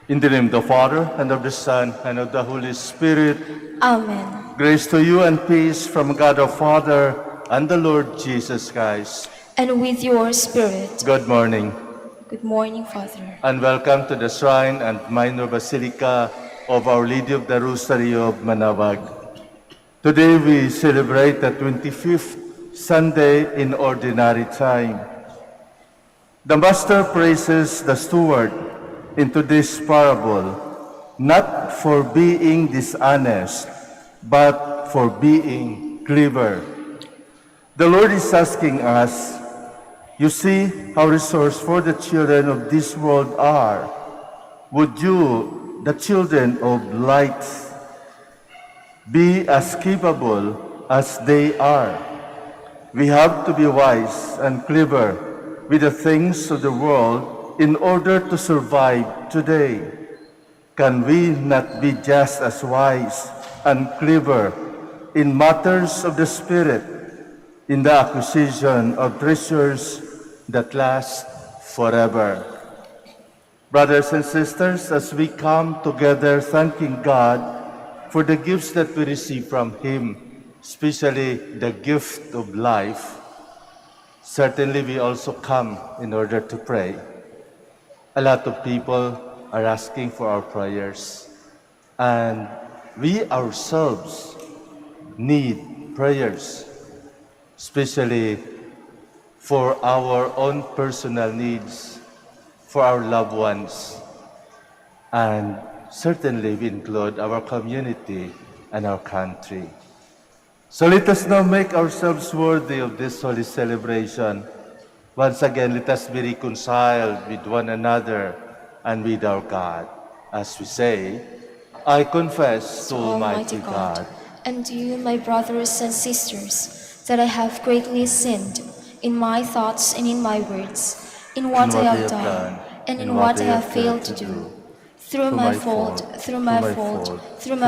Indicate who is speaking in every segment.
Speaker 1: In the name of the Father, and of the Son, and of the Holy Spirit.
Speaker 2: Amen.
Speaker 1: Grace to you and peace from God our Father and the Lord Jesus Christ.
Speaker 2: And with your spirit.
Speaker 1: Good morning.
Speaker 2: Good morning, Father.
Speaker 1: And welcome to the Shrine and Minor Basilica of Our Lady of the Rosary of Manaoag. Today we celebrate the 25th Sunday in Ordinary Time. The Master praises the steward into this parable, not for being dishonest, but for being clever. The Lord is asking us, you see how resourceful the children of this world are. Would you, the children of light, be as capable as they are? We have to be wise and clever with the things of the world in order to survive today. Can we not be just as wise and clever in matters of the Spirit, in the acquisition of treasures that last forever? Brothers and sisters, as we come together thanking God for the gifts that we receive from Him, especially the gift of life, certainly we also come in order to pray. A lot of people are asking for our prayers, and we ourselves need prayers, especially for our own personal needs, for our loved ones, and certainly we include our community and our country. So let us now make ourselves worthy of this holy celebration. Once again, let us be reconciled with one another and with our God. As we say, I confess to Almighty God
Speaker 2: and to you, my brothers and sisters, that I have greatly sinned in my thoughts and in my words, in what I have done and in what I have failed to do. Through my fault, through my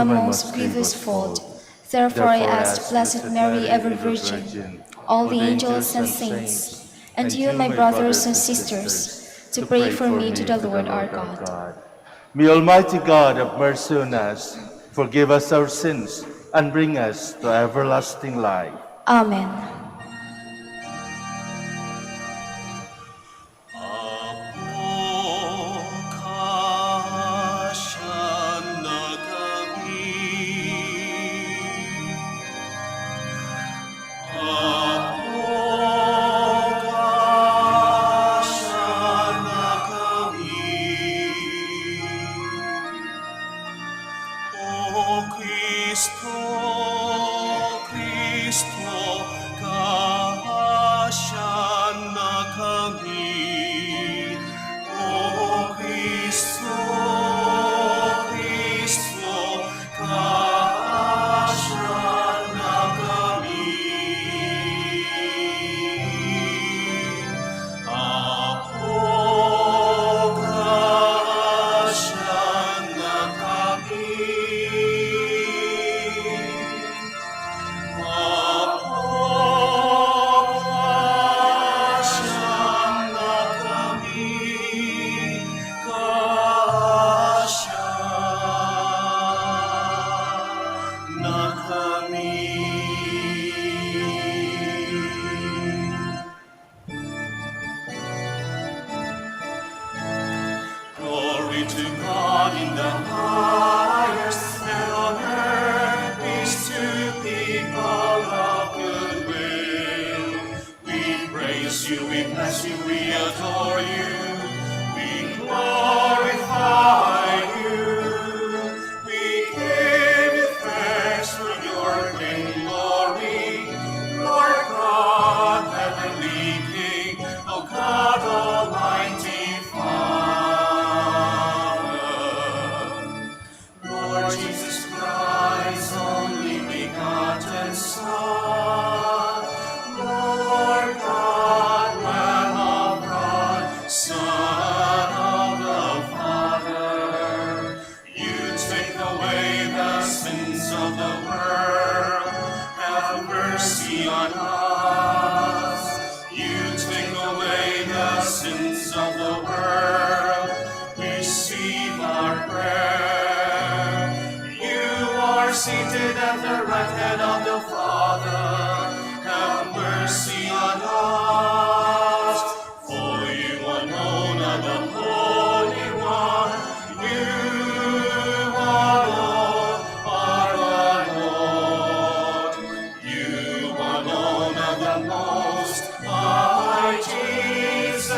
Speaker 2: most grievous fault. Therefore I ask Blessed Mary, ever Virgin, all the angels and saints, and you, my brothers and sisters, to pray for me to the Lord our God.
Speaker 1: May Almighty God have mercy on us, forgive us our sins, and bring us to everlasting life.
Speaker 2: Amen.
Speaker 3: Glory to God in the highest, and on earth peace to people of good will. We praise you, we bless you, we adore you, we glorify you. We give you thanks for your great glory, Lord God, heavenly King, O God Almighty Father. Lord Jesus Christ, only begotten Son, Lord God, Lamb of God, Son of the Father, you take away the sins of the world, have mercy on us. You take away the sins of the world, receive our the Most High Jesus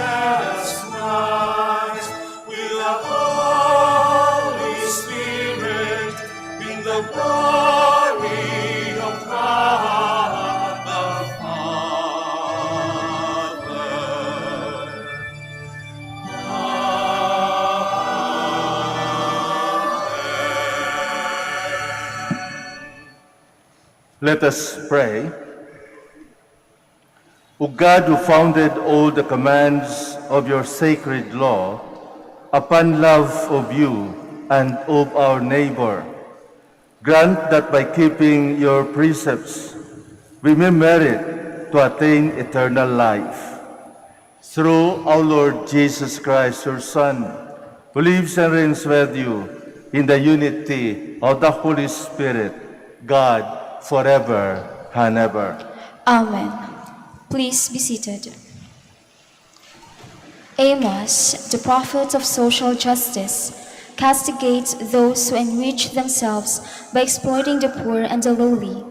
Speaker 3: Christ, with the Holy Spirit, in the glory of God the Father.
Speaker 1: Let us pray. O God, who founded all the commands of your sacred law upon love of you and of our neighbor, grant that by keeping your precepts, we may merit to attain eternal life. Through our Lord Jesus Christ, your Son, who lives and reigns with you in the unity of the Holy Spirit, God, forever and ever.
Speaker 2: Amen. Please be seated. Amos, the prophet of social justice, castigates those who enrich themselves by exploiting the poor and the lowly,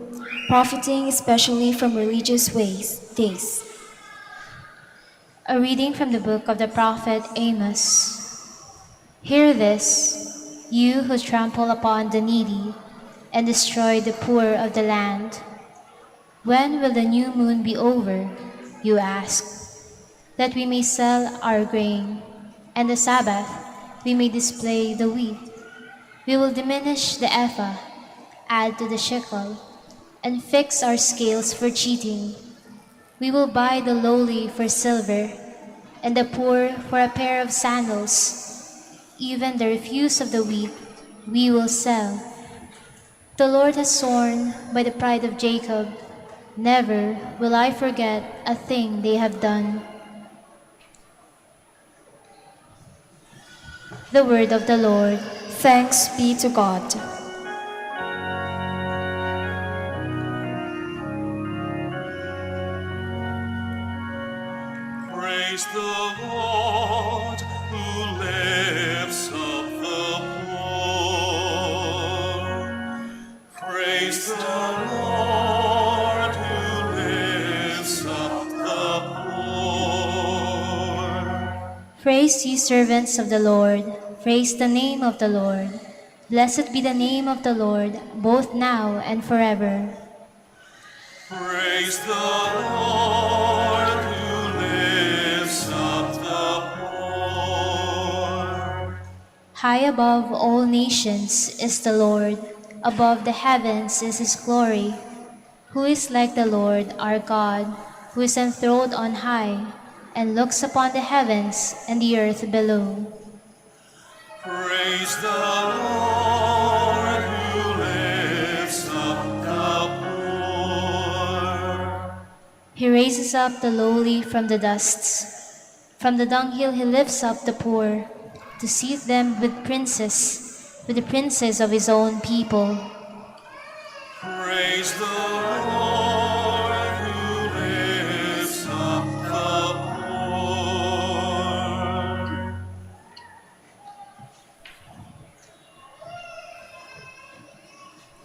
Speaker 2: profiting especially from religious days.
Speaker 4: A reading from the book of the prophet Amos. Hear this, you who trample upon the needy and destroy the poor of the land. When will the new moon be over, you ask, that we may sell our grain, and the Sabbath we may display the wheat? We will diminish the ephah, add to the shekel, and fix our scales for cheating. We will buy the lowly for silver, and the poor for a pair of sandals. Even the refuse of the wheat we will sell. The Lord has sworn by the pride of Jacob, never will I forget a thing they have done. The word of the Lord.
Speaker 2: Thanks be to God.
Speaker 3: Praise the Lord who lifts up the poor. Praise the Lord who lifts up the poor.
Speaker 4: Praise ye servants of the Lord. Praise the name of the Lord. Blessed be the name of the Lord, both now and forever.
Speaker 3: Praise the Lord who lifts up the poor.
Speaker 4: High above all nations is the Lord, above the heavens is his glory. Who is like the Lord our God, who is enthroned on high, and looks upon the heavens and the earth below?
Speaker 3: Praise the Lord who lifts up the poor.
Speaker 4: He raises up the lowly from the dust. From the dunghill he lifts up the poor, to seat them with the princes of his own people.
Speaker 3: Praise the Lord who lifts up the poor.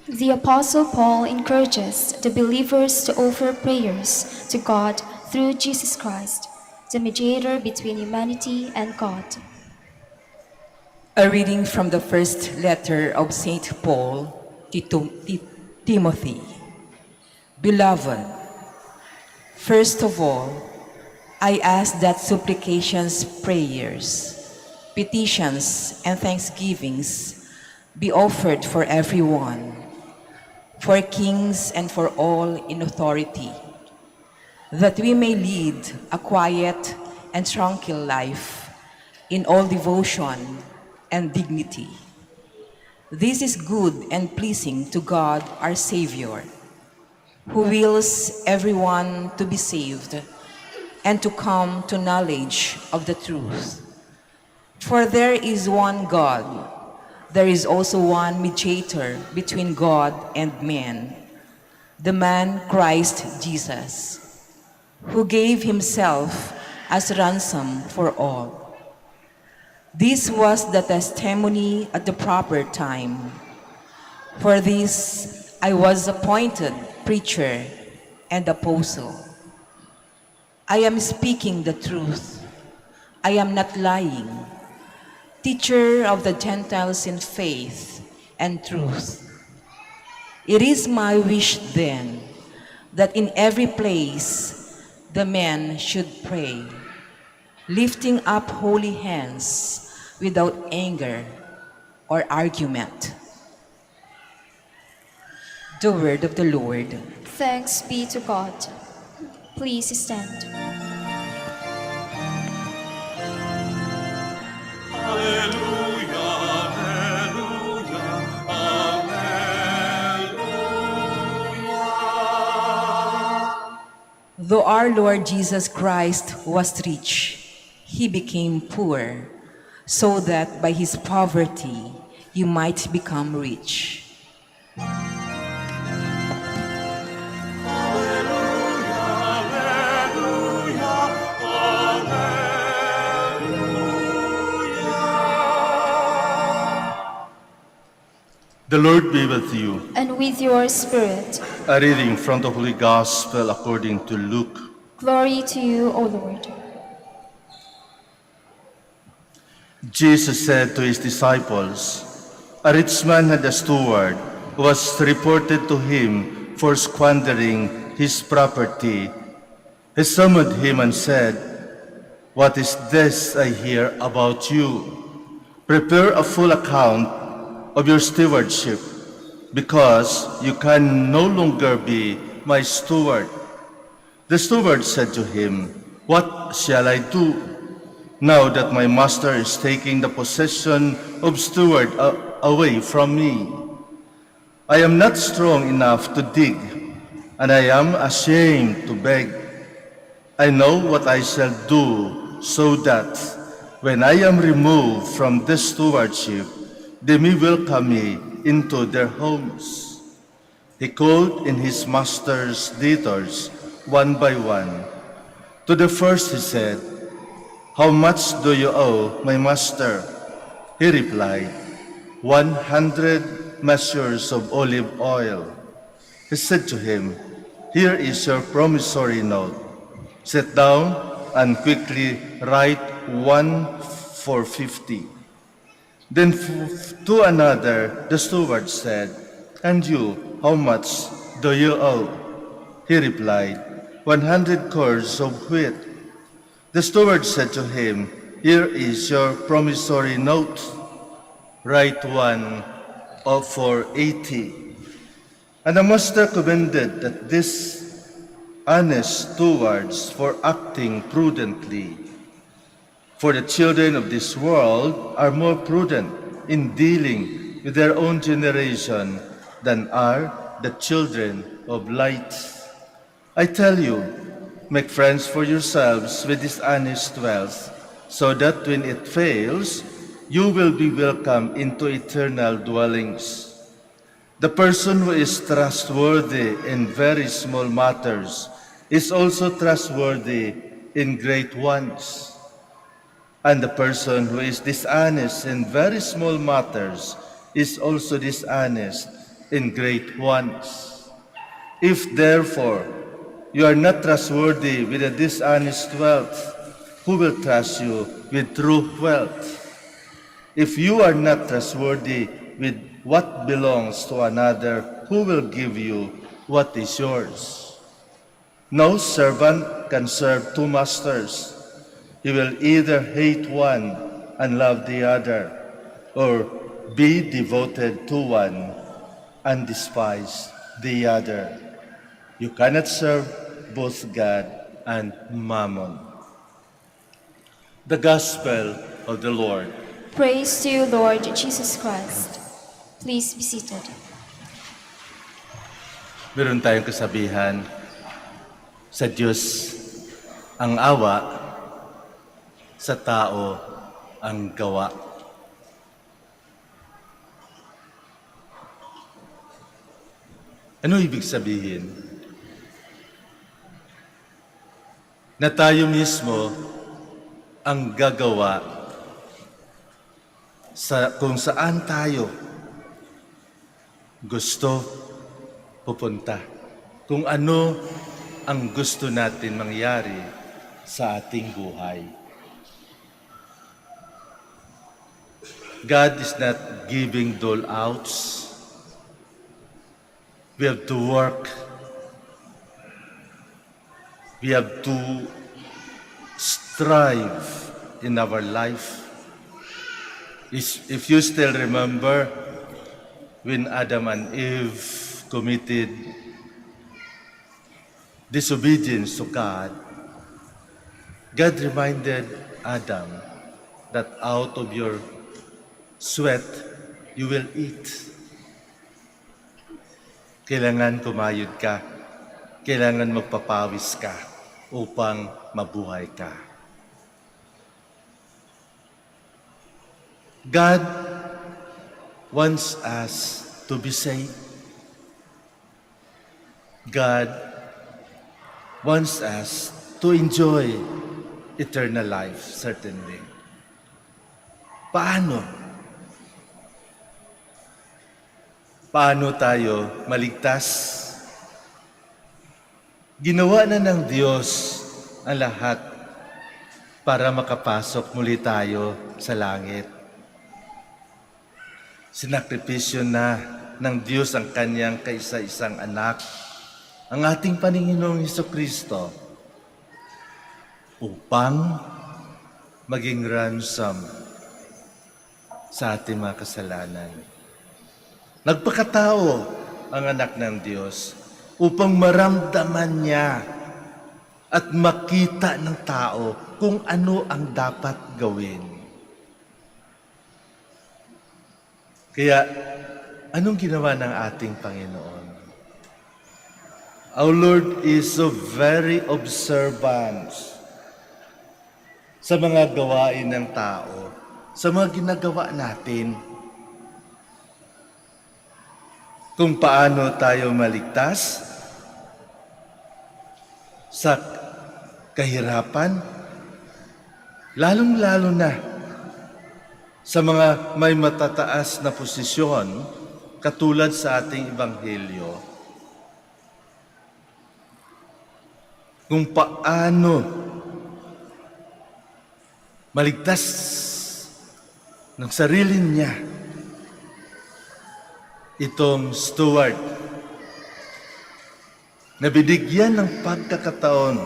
Speaker 2: The Apostle Paul encourages the believers to offer prayers to God through Jesus Christ, the mediator between humanity and God.
Speaker 5: A reading from the first letter of St. Paul to Timothy. Beloved, first of all, I ask that supplications, prayers, petitions, and thanksgivings be offered for everyone, for kings and for all in authority, that we may lead a quiet and tranquil life in all devotion and dignity. This is good and pleasing to God our Savior, who wills everyone to be saved and to come to knowledge of the truth. For there is one God, there is also one mediator between God and man, the man Christ Jesus, who gave himself as ransom for all. This was the testimony at the proper time. For this I was appointed preacher and apostle. I am speaking the truth. I am not lying. Teacher of the Gentiles in faith and truth. It is my wish then that in every place the men should pray, lifting up holy hands without anger or argument. The word of the Lord.
Speaker 2: Thanks be to God. Please stand.
Speaker 3: Alleluia, alleluia, alleluia.
Speaker 5: Though our Lord Jesus Christ was rich, he became poor, so that by his poverty you might become rich.
Speaker 1: The Lord be with you.
Speaker 2: And with your spirit.
Speaker 1: A reading from the Holy Gospel according to Luke.
Speaker 2: Glory to you, O Lord.
Speaker 1: Jesus said to his disciples, "A rich man had a steward who was reported to him for squandering his property. He summoned him and said, 'What is this I hear about you? Prepare a full account of your stewardship, because you can no longer be my steward.' The steward said to him, 'What shall I do now that my master is taking the possession of steward away from me? I am not strong enough to dig, and I am ashamed to beg. I know what I shall do, so that when I am removed from this stewardship, they may welcome me into their homes.' He called in his master's debtors one by one. To the first he said, 'How much do you owe my master?' He replied, 100 measures of olive oil.' He said to him, 'Here is your promissory note. Sit down and quickly write one for 50. Then to another the steward said, 'And you, how much do you owe?' He replied, 100 cors of wheat.' The steward said to him, 'Here is your promissory note. Write one for 80. And the master commended that these honest stewards for acting prudently. For the children of this world are more prudent in dealing with their own generation than are the children of light. I tell you, make friends for yourselves with this honest wealth, so that when it fails, you will be welcomed into eternal dwellings. The person who is trustworthy in very small matters is also trustworthy in great ones. And the person who is dishonest in very small matters is also dishonest in great ones. If therefore you are not trustworthy with a dishonest wealth, who will trust you with true wealth? If you are not trustworthy with what belongs to another, who will give you what is yours? No servant can serve two masters. He will either hate one and love the other, or be devoted to one and despise the other. You cannot serve both God and Mammon." The Gospel of the Lord.
Speaker 2: Praise to you, Lord Jesus Christ. Please be seated.
Speaker 1: Meron tayong kasabihan, sa Diyos ang awa, sa tao ang gawa. Ano ibig sabihin? Na tayo mismo ang gagawa sa kung saan tayo gusto pupunta. Kung ano ang gusto natin mangyari sa ating buhay. God is not giving dole-outs. We have to work. We have to strive in our life. If you still remember when Adam and Eve committed disobedience to God, God reminded Adam that out of your sweat you will eat. Kailangan kumayod ka. Kailangan magpapawis ka upang mabuhay ka. God wants us to be saved. God wants us to enjoy eternal life, certainly. Paano? Paano tayo maligtas? Ginawa na ng Diyos ang lahat para makapasok muli tayo sa langit. Sinakripisyo na ng Diyos ang kanyang kaisa-isang anak, ang ating Panginoong Hesukristo, upang maging ransom sa ating mga kasalanan. Nagpakatao ang anak ng Diyos upang maramdaman niya at makita ng tao kung ano ang dapat gawin. Kaya, anong ginawa ng ating Panginoon? Our Lord is so very observant sa mga gawain ng tao, sa mga ginagawa natin. Kung paano tayo maligtas sa kahirapan, lalong-lalo na sa mga may matataas na posisyon, katulad sa ating Ebanghelyo, kung paano maligtas ng sarili niya itong steward na binigyan ng pagkakataon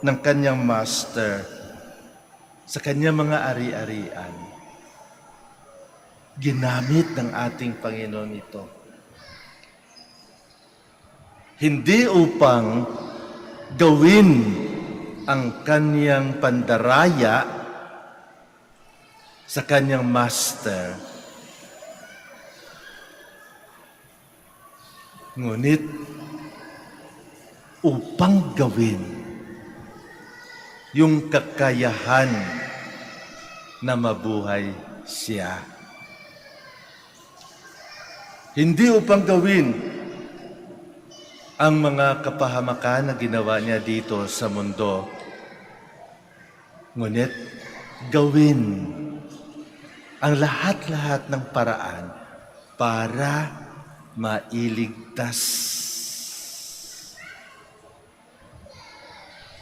Speaker 1: ng kanyang master sa kanyang mga ari-arian. Ginamit ng ating Panginoon ito. Hindi upang gawin ang kanyang pandaraya sa kanyang master, ngunit upang gawin yung kakayahan na mabuhay siya. Hindi upang gawin ang mga kapahamakan na ginawa niya dito sa mundo, ngunit gawin ang lahat-lahat ng paraan para mailigtas.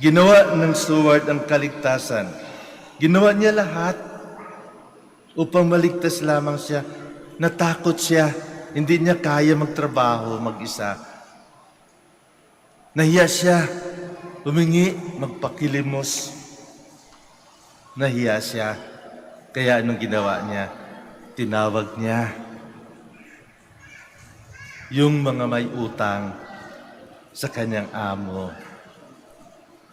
Speaker 1: Ginawa ng steward ang kaligtasan. Ginawa niya lahat upang maligtas lamang siya. Natakot siya. Hindi niya kaya magtrabaho mag-isa. Nahiya siya. Humingi, magpakilimos. Nahiya siya. Kaya anong ginawa niya? Tinawag niya yung mga may utang sa kanyang amo.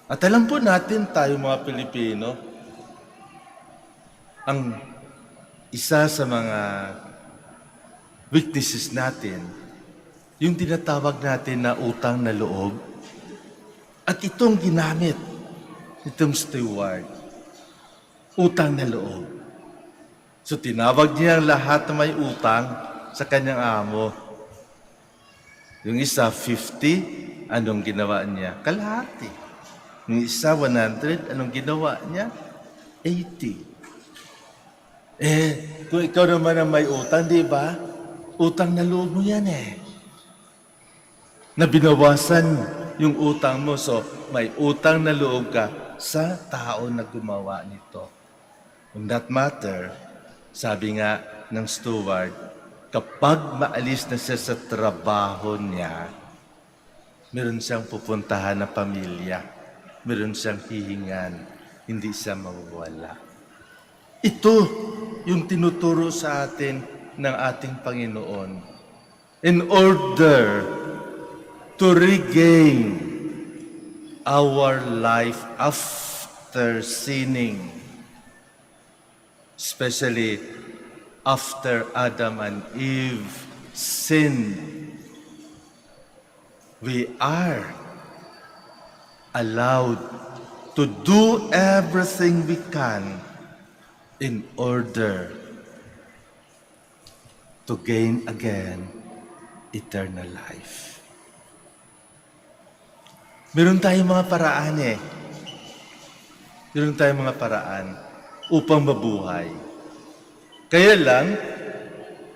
Speaker 1: At alam po natin tayo mga Pilipino, ang isa sa mga weaknesses natin, yung tinatawag natin na utang na loob. At itong ginamit, itong steward, utang na loob. So tinawag niya ang lahat na may utang sa kanyang amo. Yung isa, 50, anong ginawa niya? Kalahati. Yung isa, 100, anong ginawa niya? 80. Kung ikaw naman ang may utang, di ba? Utang na loob mo yan Na binawasan yung utang mo. So, may utang na loob ka. sa tao na gumawa nito. On that matter, sabi nga ng steward, kapag maalis na siya sa trabaho niya, meron siyang pupuntahan na pamilya, meron siyang hihingan, hindi siya mawawala. Ito yung tinuturo sa atin ng ating Panginoon in order to regain our life after sinning, especially after Adam and Eve sinned. We are allowed to do everything we can in order to gain again eternal life. Meron tayong mga paraan Meron tayong mga paraan upang mabuhay. Kaya lang,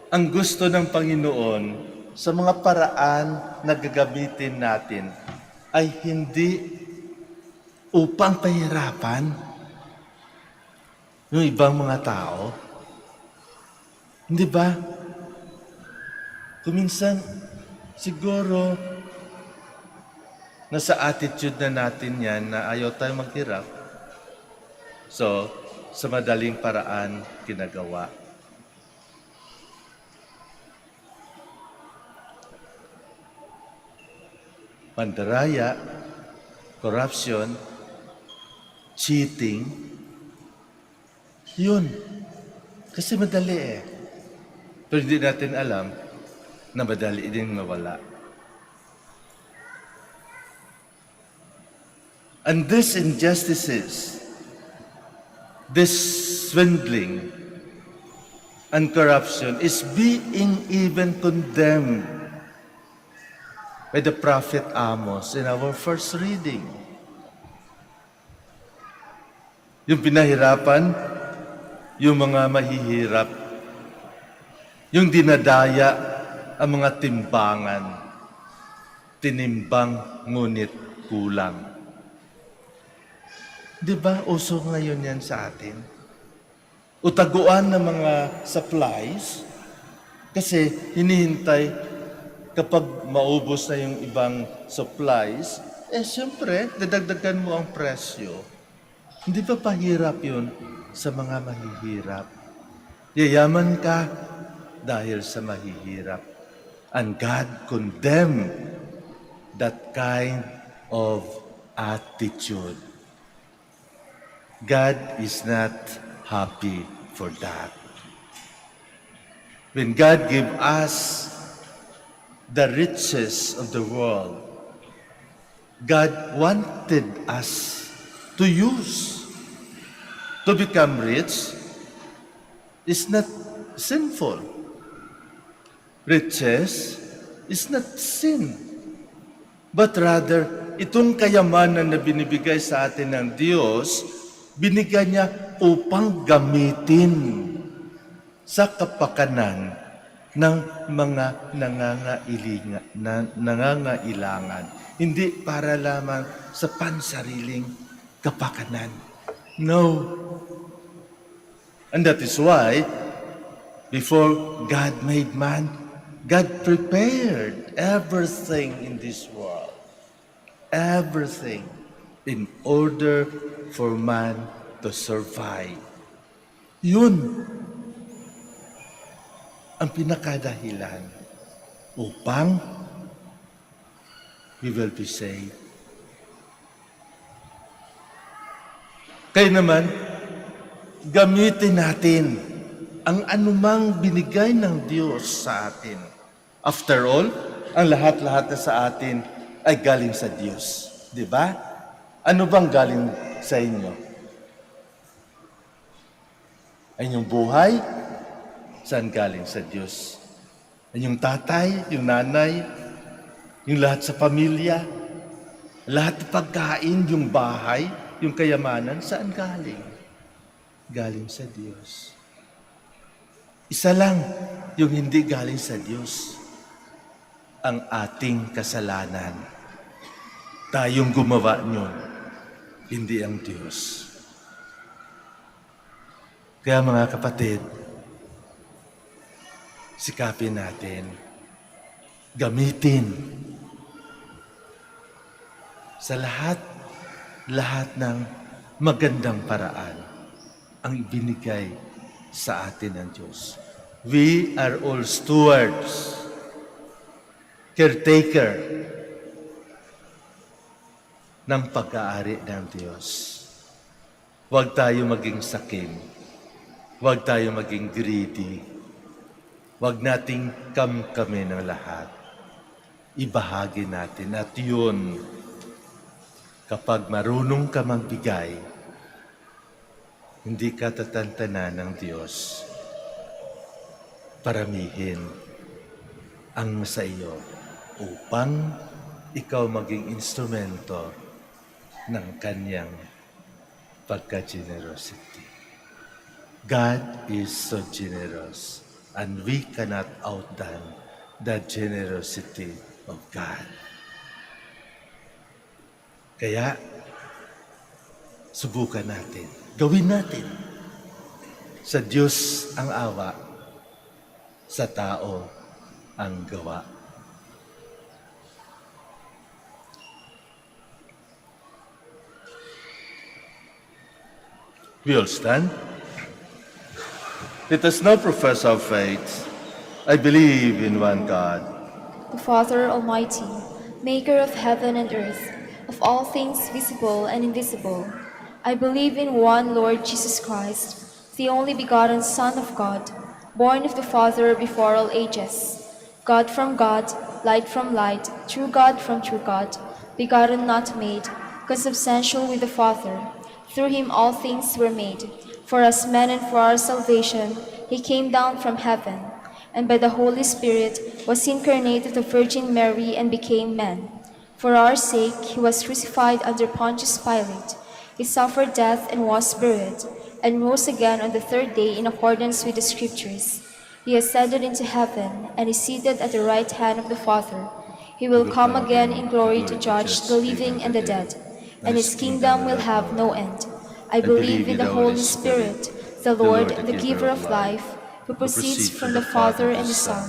Speaker 1: ang gusto ng Panginoon sa mga paraan na gagamitin natin ay hindi upang pahirapan yung ibang mga tao. Hindi ba? Kuminsan, siguro, nasa attitude na natin yan na ayaw tayo maghirap. So, sa madaling paraan, ginagawa. Pandaraya, corruption, cheating, yun. Kasi madali Pero hindi natin alam na madali din mawala. And these injustices, this swindling and corruption is being even condemned by the prophet Amos in our first reading. Yung pinahirapan, yung mga mahihirap, yung dinadaya ang mga timbangan, tinimbang ngunit kulang. Di ba uso ngayon yan sa atin? Utaguan ng mga supplies kasi hinihintay kapag maubos na yung ibang supplies, siyempre, dadagdagan mo ang presyo. Hindi ba pahirap yun sa mga mahihirap? Yayaman ka dahil sa mahihirap. And God condemned that kind of attitude. God is not happy for that. When God gave us the riches of the world, God wanted us to use. To become rich is not sinful. Riches is not sin. But rather, itong kayamanan na binibigay sa atin ng Diyos, binigay niya upang gamitin sa kapakanan ng mga nangangailangan. Hindi para lamang sa pansariling kapakanan. No. And that is why, before God made man, God prepared everything in this world. Everything in order for man to survive. Yun ang pinakadahilan upang we will be saved. Kaya naman, gamitin natin ang anumang binigay ng Diyos sa atin. After all, ang lahat-lahat na sa atin ay galing sa Diyos. Di ba? Ano bang galing sa inyo? Ay inyong buhay? Saan galing? Sa Diyos. Inyong tatay, yung nanay, yung lahat sa pamilya, lahat ng pagkain, yung bahay, yung kayamanan, saan galing? Galing sa Diyos. Isa lang yung hindi galing sa Diyos, ang ating kasalanan. Tayong gumawa niyon. hindi ang Diyos. Kaya mga kapatid, sikapin natin, gamitin sa lahat ng magandang paraan ang ibinigay sa atin ng Diyos. We are all stewards, caretaker ng pag-aari ng Diyos. Huwag tayo maging sakim. Huwag tayo maging greedy. Huwag nating kami ng lahat. Ibahagi natin at yun, kapag marunong ka magbigay, hindi ka tatantanan ng Diyos. Paramihin ang sa iyo upang ikaw maging instrumento ng kanyang pagka-generosity. God is so generous and we cannot outdone the generosity of God. Kaya, subukan natin. Gawin natin. Sa Diyos ang awa, sa tao ang gawa. We all stand. Let us now profess our faith. I believe in one God,
Speaker 2: The Father Almighty, maker of heaven and earth, of all things visible and invisible. I believe in one Lord Jesus Christ, the only begotten Son of God, born of the Father before all ages, God from God, light from light, true God from true God, begotten not made, consubstantial with the Father. Through him all things were made. For us men and for our salvation, he came down from heaven, and by the Holy Spirit was incarnate of the Virgin Mary and became man. For our sake he was crucified under Pontius Pilate. He suffered death and was buried, and rose again on the third day in accordance with the Scriptures. He ascended into heaven, and is seated at the right hand of the Father. He will come again in glory to judge the living and the dead, and his kingdom will have no end. I believe in the Holy Spirit, the Lord, the giver of life, who proceeds from the Father and the Son,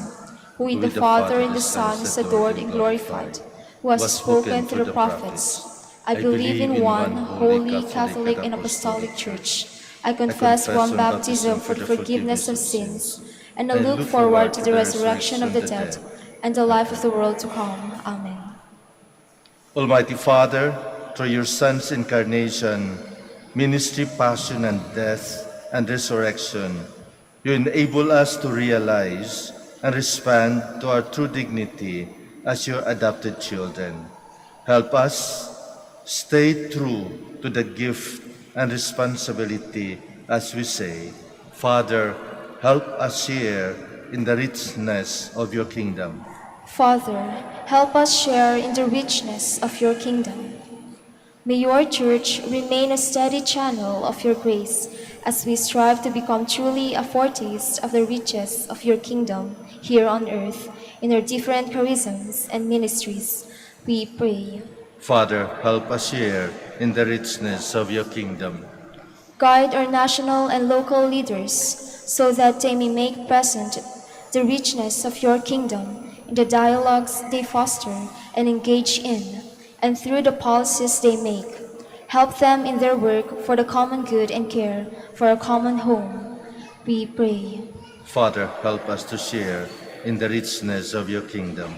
Speaker 2: who with the Father and the Son is adored and glorified, who has spoken through the prophets. I believe in one holy, Catholic, and Apostolic Church. I confess one baptism for the forgiveness of sins, and I look forward to the resurrection of the dead and the life of the world to come. Amen.
Speaker 1: Almighty Father, through your Son's incarnation, ministry, passion, and death, and resurrection, you enable us to realize and respond to our true dignity as your adopted children. Help us stay true to the gift and responsibility as we say, Father, help us share in the richness of your kingdom.
Speaker 2: Father, help us share in the richness of your kingdom. May your church remain a steady channel of your grace as we strive to become truly a foretaste of the riches of your kingdom here on earth in our different charisms and ministries. We pray.
Speaker 1: Father, help us share in the richness of your kingdom.
Speaker 2: Guide our national and local leaders so that they may make present the richness of your kingdom in the dialogues they foster and engage in, and through the policies they make. Help them in their work for the common good and care for a common home. We pray.
Speaker 1: Father, help us to share in the richness of your kingdom.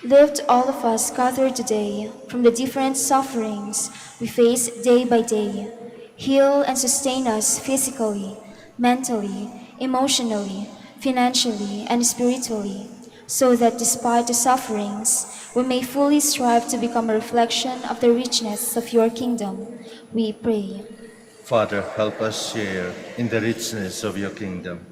Speaker 2: Lift all of us gathered today from the different sufferings we face day by day. Heal and sustain us physically, mentally, emotionally, financially, and spiritually, so that despite the sufferings, we may fully strive to become a reflection of the richness of your kingdom. We pray.
Speaker 1: Father, help us share in the richness of your kingdom.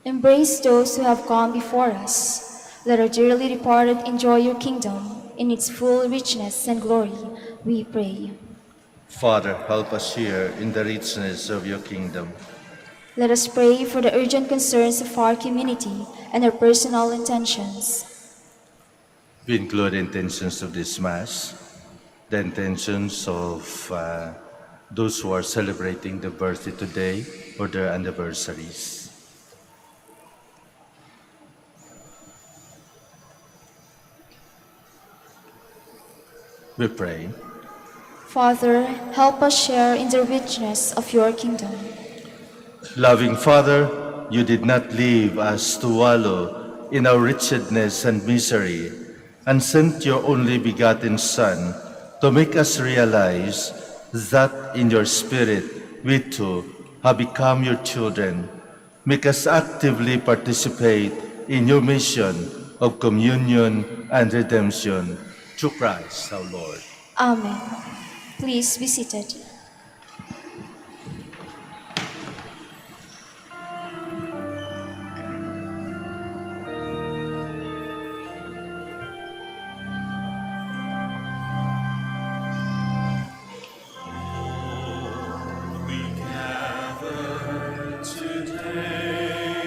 Speaker 2: Embrace those who have gone before us. Let our dearly departed enjoy your kingdom in its full richness and glory. We pray.
Speaker 1: Father, help us share in the richness of your kingdom.
Speaker 2: Let us pray for the urgent concerns of our community and our personal intentions.
Speaker 1: We include the intentions of this Mass. the intentions of those who are celebrating the birthday today or their anniversaries. We pray.
Speaker 2: Father, help us share in the richness of your kingdom.
Speaker 1: Loving Father, you did not leave us to wallow in our wretchedness and misery, and sent your only begotten Son to make us realize that in your Spirit we too have become your children. Make us actively participate in your mission of communion and redemption through Christ our Lord.
Speaker 2: Amen. Please be seated.
Speaker 3: We gather today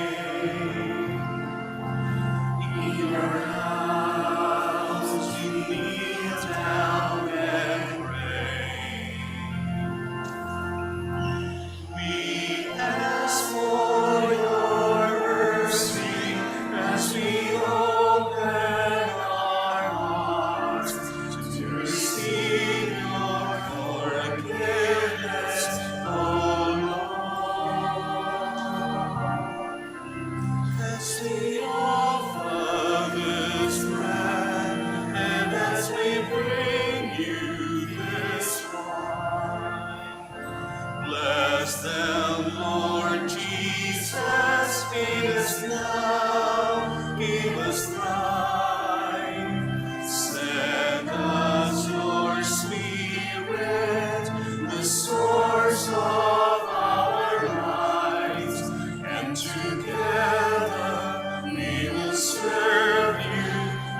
Speaker 3: in your house to kneel down and pray. We ask for your mercy as we open our hearts to receive your forgiveness, O Lord. As we offer this bread and as we bring you this wine, bless them, Lord Jesus. Feed us now, give us life. Send us your Spirit, the source of our lives, and together we will serve you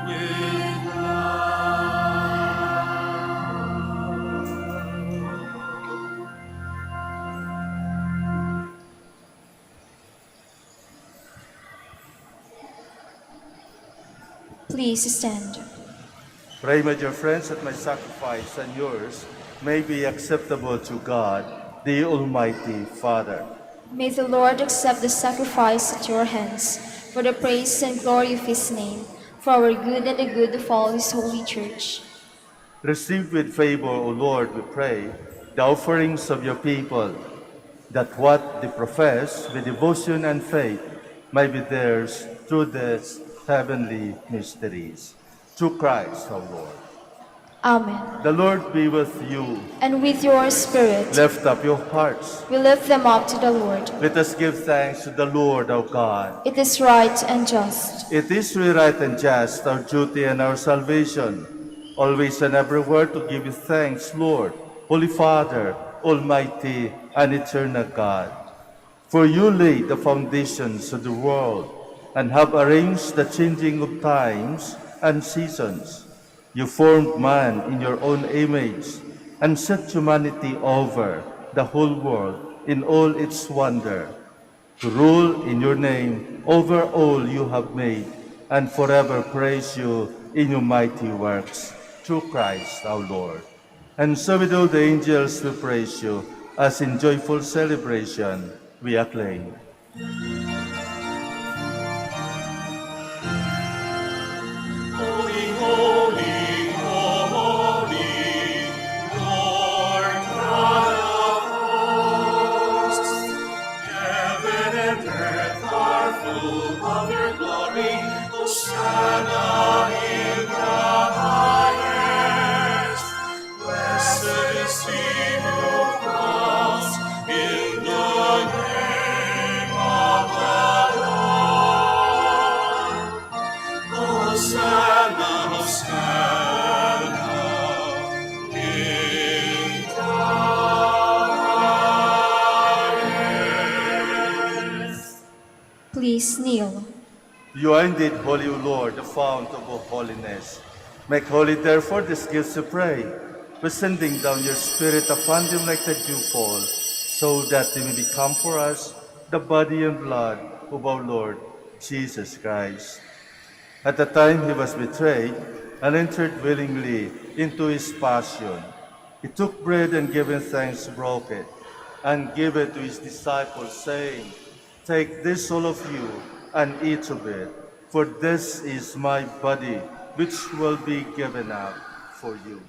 Speaker 3: with love.
Speaker 2: Please stand.
Speaker 1: Pray, my dear friends, that my sacrifice and yours may be acceptable to God, the Almighty Father.
Speaker 2: May the Lord accept the sacrifice at your hands for the praise and glory of his name, for our good and the good of all his holy church.
Speaker 1: Receive with favor, O Lord, we pray, the offerings of your people, that what they profess with devotion and faith may be theirs through these heavenly mysteries. Through Christ our Lord.
Speaker 2: Amen.
Speaker 1: The Lord be with you.
Speaker 2: And with your spirit,
Speaker 1: Lift up your hearts.
Speaker 2: we lift them up to the Lord.
Speaker 1: Let us give thanks to the Lord our God.
Speaker 2: It is right and just.
Speaker 1: It is really right and just, our duty and our salvation, always and everywhere to give you thanks, Lord, Holy Father, Almighty and eternal God. For you laid the foundations of the world and have arranged the changing of times and seasons. You formed man in your own image and set humanity over the whole world in all its wonder, to rule in your name over all you have made, and forever praise you in your mighty works, through Christ our Lord. And so with all the angels we praise you, as in joyful celebration we acclaim.
Speaker 3: Holy, holy, holy, Lord God of hosts. Heaven and earth are full of your glory. Hosanna in the highest. Blessed is he who comes in the name of the Lord. Hosanna, Hosanna in the highest.
Speaker 2: Please kneel.
Speaker 1: You are indeed holy, O Lord, the fount of all holiness. Make holy, therefore, these gifts, we pray, by sending down your Spirit upon them like the dewfall, so that they may become for us the body and blood of our Lord Jesus Christ. At the time he was betrayed and entered willingly into his passion. He took bread and giving thanks, broke it, and gave it to his disciples, saying, "Take this, all of you, and eat of it, for this is my body, which will be given up for you."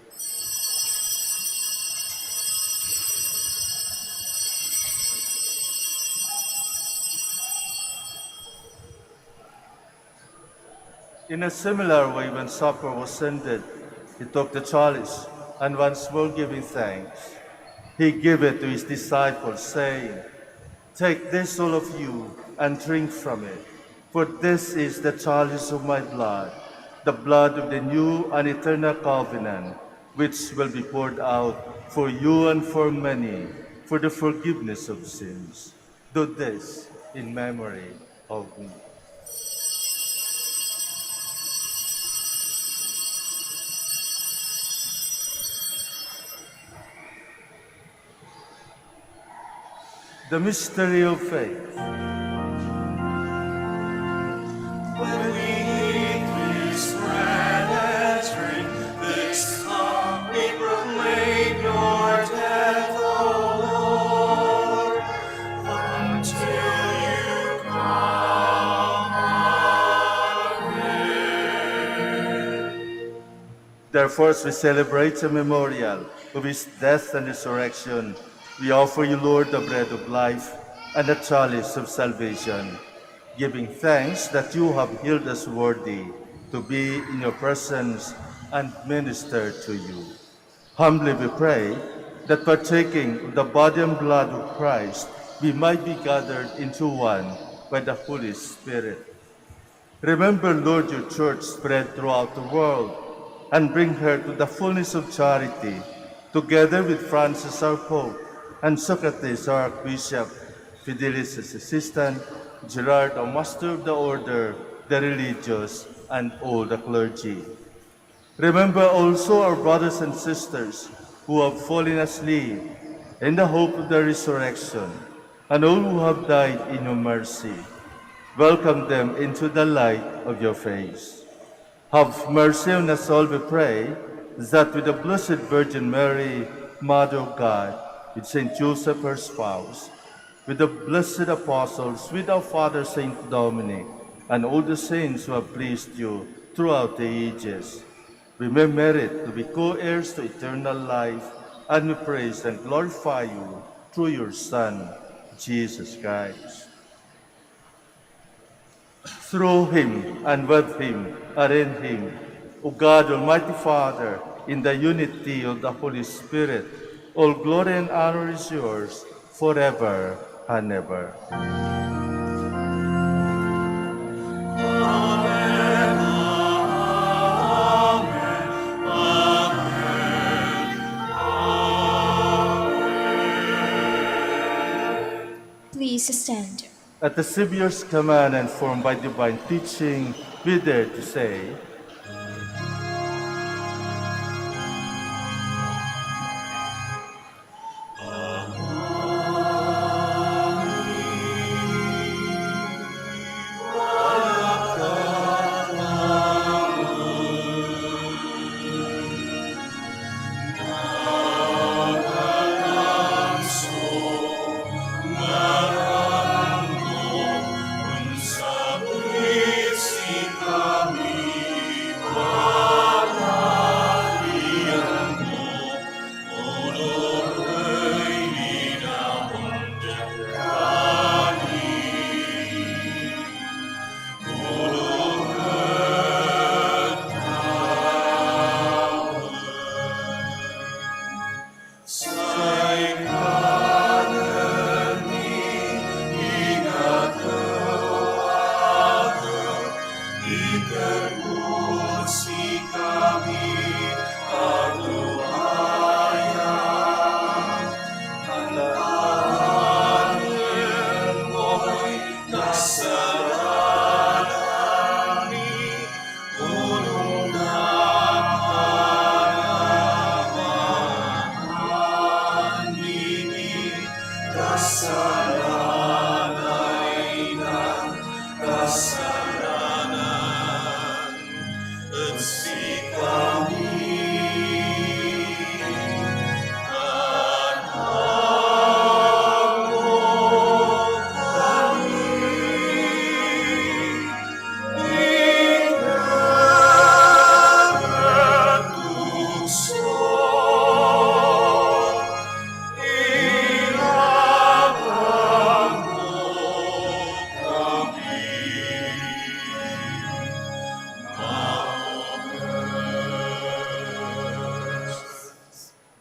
Speaker 1: In a similar way, when supper was ended, he took the chalice, and once more giving thanks, he gave it to his disciples, saying, "Take this, all of you, and drink from it, for this is the chalice of my blood, the blood of the new and eternal covenant, which will be poured out for you and for many for the forgiveness of sins. Do this in memory of me." The mystery of faith.
Speaker 3: When we eat this bread and drink this cup, we proclaim your death, O Lord, until you come again.
Speaker 1: Therefore, as we celebrate the memorial of his death and resurrection, we offer you, Lord, the bread of life and the chalice of salvation, giving thanks that you have healed us worthy to be in your presence and minister to you. Humbly we pray that partaking of the body and blood of Christ, we might be gathered into one by the Holy Spirit. Remember, Lord, your church spread throughout the world, and bring her to the fullness of charity, together with Francis our Pope, and Socrates our Archbishop, Fidelis his assistant, Gerard our Master of the Order, the religious, and all the clergy. Remember also our brothers and sisters who have fallen asleep in the hope of the resurrection, and all who have died in your mercy. Welcome them into the light of your face. Have mercy on us all, we pray, that with the Blessed Virgin Mary, Mother of God, with Saint Joseph, her spouse, with the blessed apostles, with our Father Saint Dominic, and all the saints who have pleased you throughout the ages, we may merit to be co-heirs to eternal life, and we praise and glorify you through your Son, Jesus Christ. Through him, and with him, and in him, O God, Almighty Father, in the unity of the Holy Spirit, all glory and honor is yours forever and ever.
Speaker 2: Please stand.
Speaker 1: At the Savior's command and formed by divine teaching, we dare to say,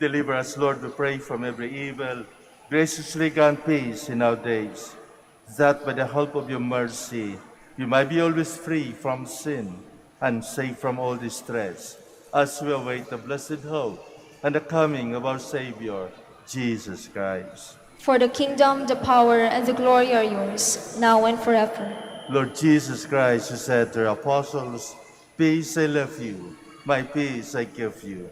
Speaker 1: deliver us, Lord, we pray, from every evil. Graciously grant peace in our days, that by the help of your mercy, we might be always free from sin and safe from all distress, as we await the blessed hope and the coming of our Savior, Jesus Christ.
Speaker 2: For the kingdom, the power, and the glory are yours, now and forever.
Speaker 1: Lord Jesus Christ, who said to your apostles, "Peace I leave you, my peace I give you."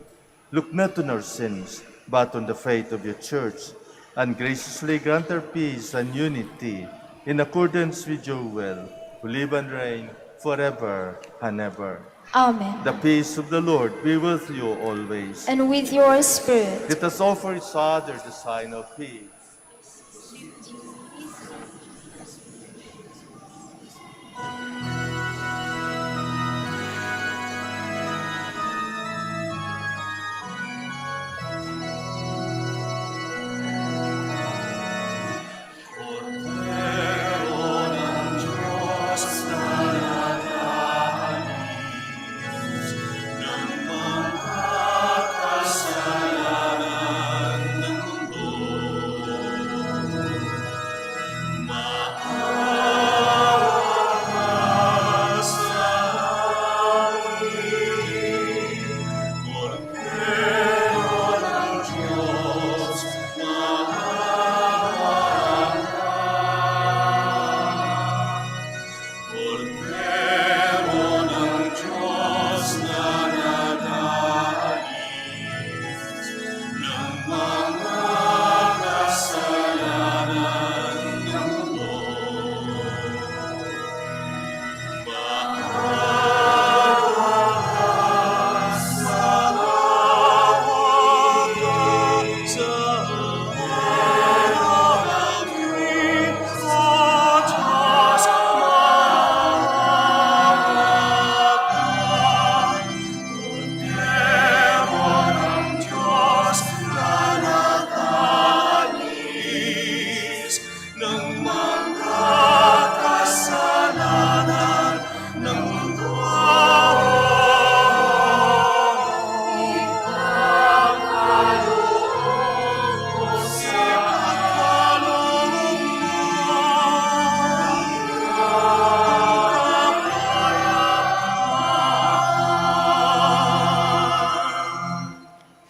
Speaker 1: Look not on our sins, but on the faith of your church, and graciously grant her peace and unity in accordance with your will, who live and reign forever and ever.
Speaker 2: Amen.
Speaker 1: The peace of the Lord be with you always.
Speaker 2: And with your spirit.
Speaker 1: Let us offer each other the sign of peace.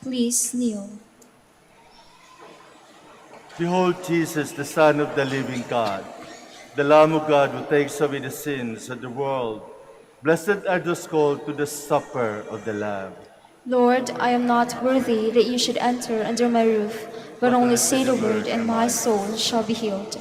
Speaker 2: Please kneel.
Speaker 1: Behold Jesus, the Son of the living God, the Lamb of God who takes away the sins of the world. Blessed are those called to the supper of the Lamb.
Speaker 2: Lord, I am not worthy that you should enter under my roof, but only say the word, and my soul shall be healed.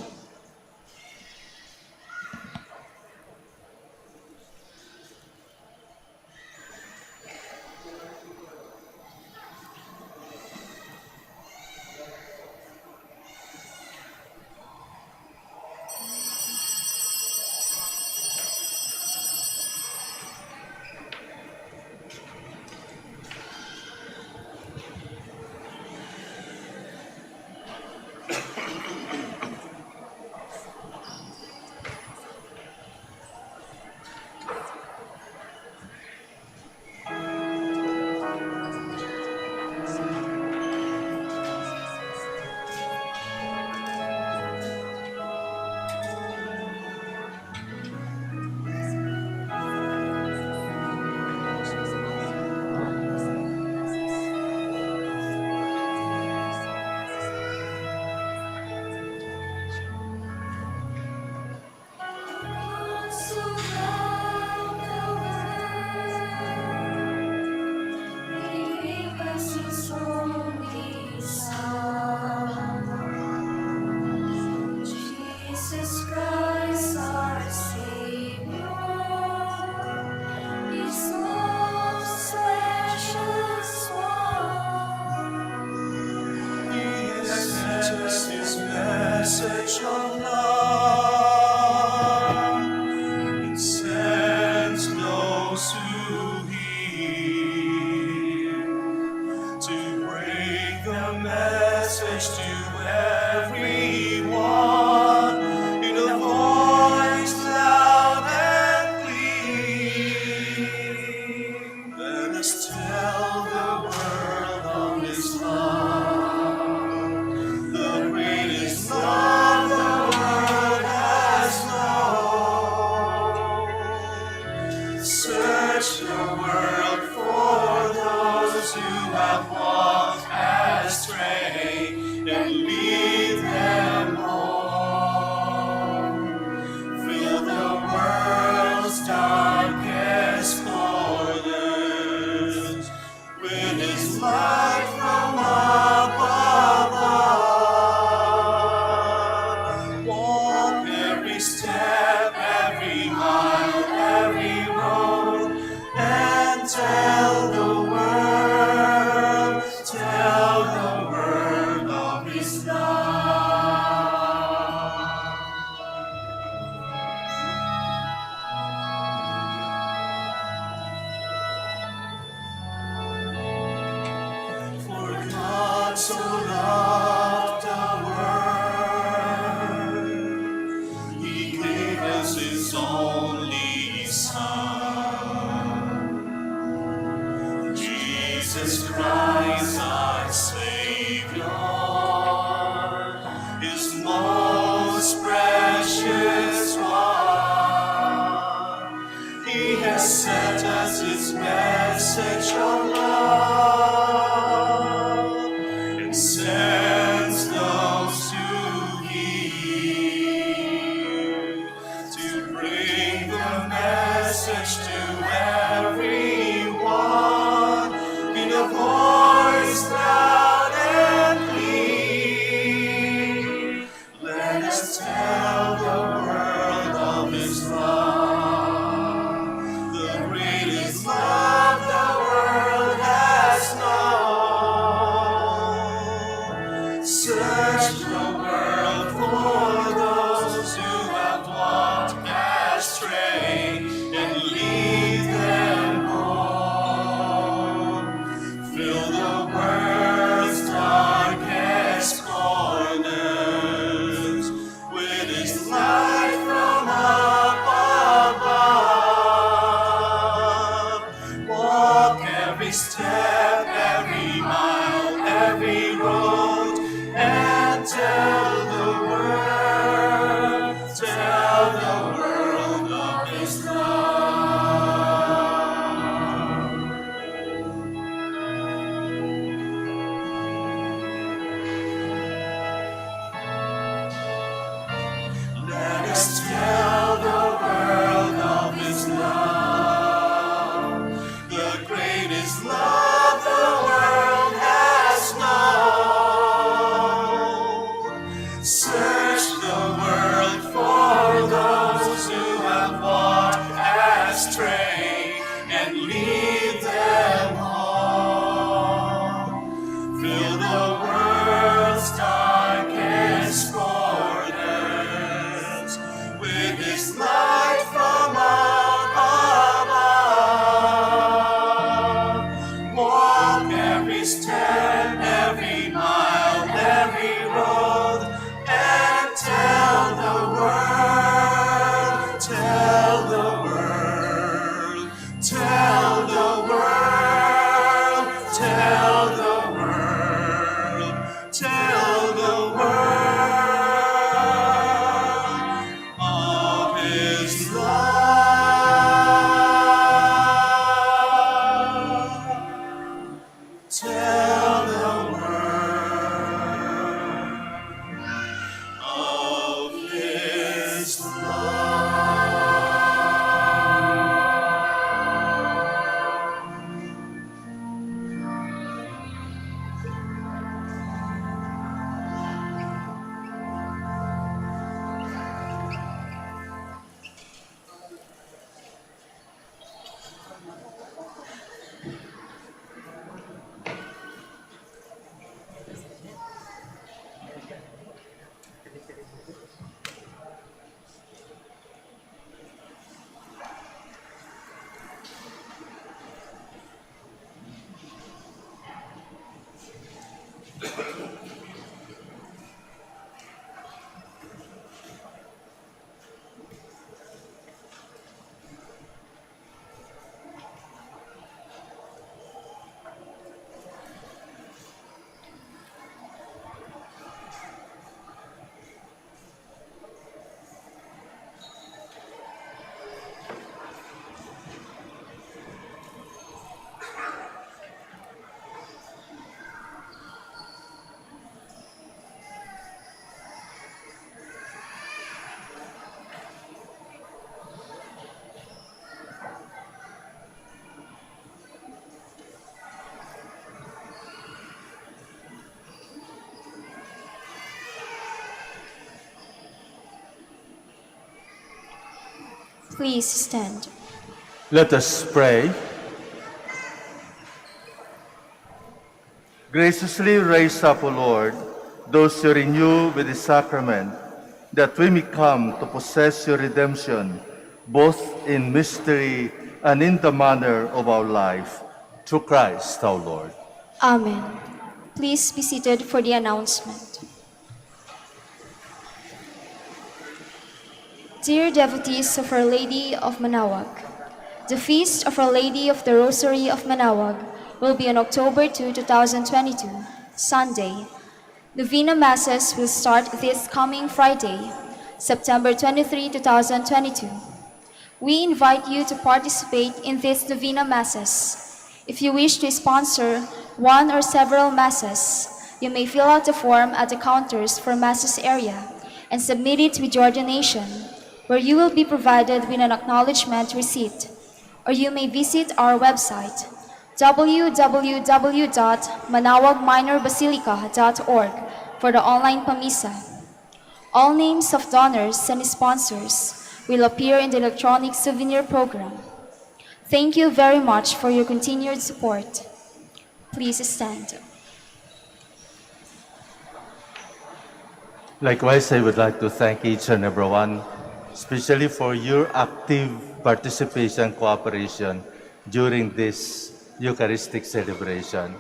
Speaker 3: Let us tell the world of His love. astray and lead them home. Fill the world's darkest corners with His light from above. Walk every step, every mile, every road, and tell the world of His love. For God so loved the world, He gave us His only Son, Jesus Christ our Savior, His most precious one. He has sent us His message of love and sends those who hear to bring the message to everyone in a voice loud and clear. Let us tell the world of His love, the greatest love the world has known. Search the world for those who have walked astray and lead them home. Fill the world's darkest corners with His light from above. Walk every step, every mile, every road, and tell
Speaker 2: Please stand.
Speaker 1: Let us pray. Graciously raise up, O Lord, those you renew with the sacrament, that we may come to possess your redemption, both in mystery and in the manner of our life. Through Christ our Lord.
Speaker 2: Amen. Please be seated for the announcement. Dear devotees of Our Lady of Manaoag, the feast of Our Lady of the Rosary of Manaoag will be on October 2, 2022, Sunday. Novena Masses will start this coming Friday, September 23, 2022. We invite you to participate in these Novena Masses. If you wish to sponsor one or several Masses, you may fill out the form at the counters for Masses area and submit it with your donation, where you will be provided with an acknowledgement receipt. Or you may visit our website, www.manaoagminorbasilica.org, for the online Pamisa. All names of donors and sponsors will appear in the electronic souvenir program. Thank you very much for your continued support. Please stand.
Speaker 1: Likewise, I would like to thank each and everyone, especially for your active participation and cooperation during this Eucharistic celebration.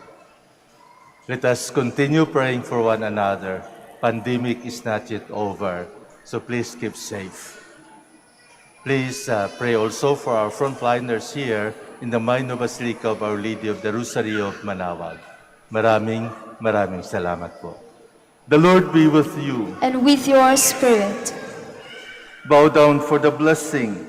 Speaker 1: Let us continue praying for one another. Pandemic is not yet over, so please keep safe. Please pray also for our frontliners here in the Minor Basilica of Our Lady of the Rosary of Manaoag. Maraming salamat po. The Lord be with you.
Speaker 2: And with your spirit.
Speaker 1: Bow down for the blessing.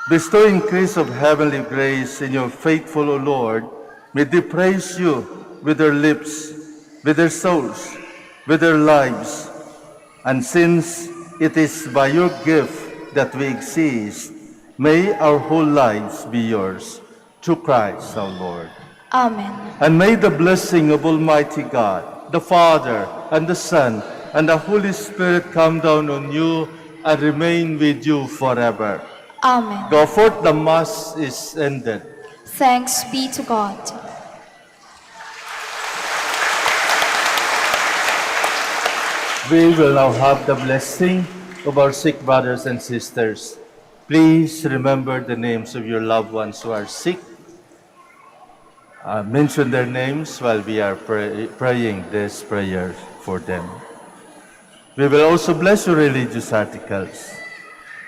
Speaker 1: Bestow increase of heavenly grace in your faithful, O Lord. May they praise you with their lips, with their souls, with their lives. And since it is by your gift that we exist, may our whole lives be yours. Through Christ our Lord.
Speaker 2: Amen.
Speaker 1: And may the blessing of Almighty God, the Father, and the Son, and the Holy Spirit come down on you and remain with you forever.
Speaker 2: Amen.
Speaker 1: Go forth, the Mass is ended.
Speaker 2: Thanks be to God.
Speaker 1: We will now have the blessing of our sick brothers and sisters. Please remember the names of your loved ones who are sick. Mention their names while we are praying this prayer for them. We will also bless your religious articles.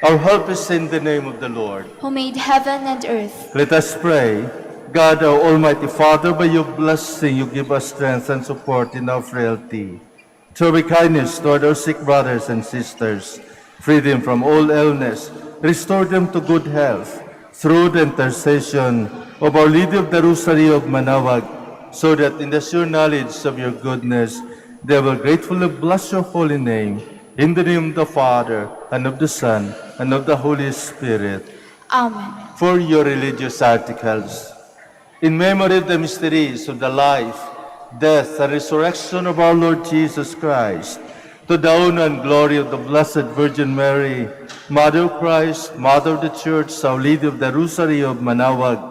Speaker 1: Our help is in the name of the Lord,
Speaker 2: who made heaven and earth.
Speaker 1: Let us pray. God, our Almighty Father, by your blessing you give us strength and support in our frailty. Show your kindness toward our sick brothers and sisters. Free them from all illness. Restore them to good health through the intercession of Our Lady of the Rosary of Manaoag, so that in the sure knowledge of your goodness, they will gratefully bless your holy name. In the name of the Father, and of the Son, and of the Holy Spirit.
Speaker 2: Amen.
Speaker 1: For your religious articles, in memory of the mysteries of the life, death, and resurrection of our Lord Jesus Christ, to the honor and glory of the Blessed Virgin Mary, Mother of Christ, Mother of the Church, Our Lady of the Rosary of Manaoag,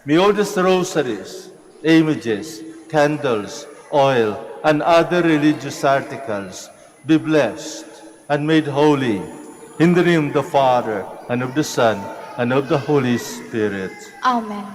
Speaker 1: may all these rosaries, images, candles, oil, and other religious articles be blessed and made holy in the name of the Father, and of the Son, and of the Holy Spirit.
Speaker 2: Amen.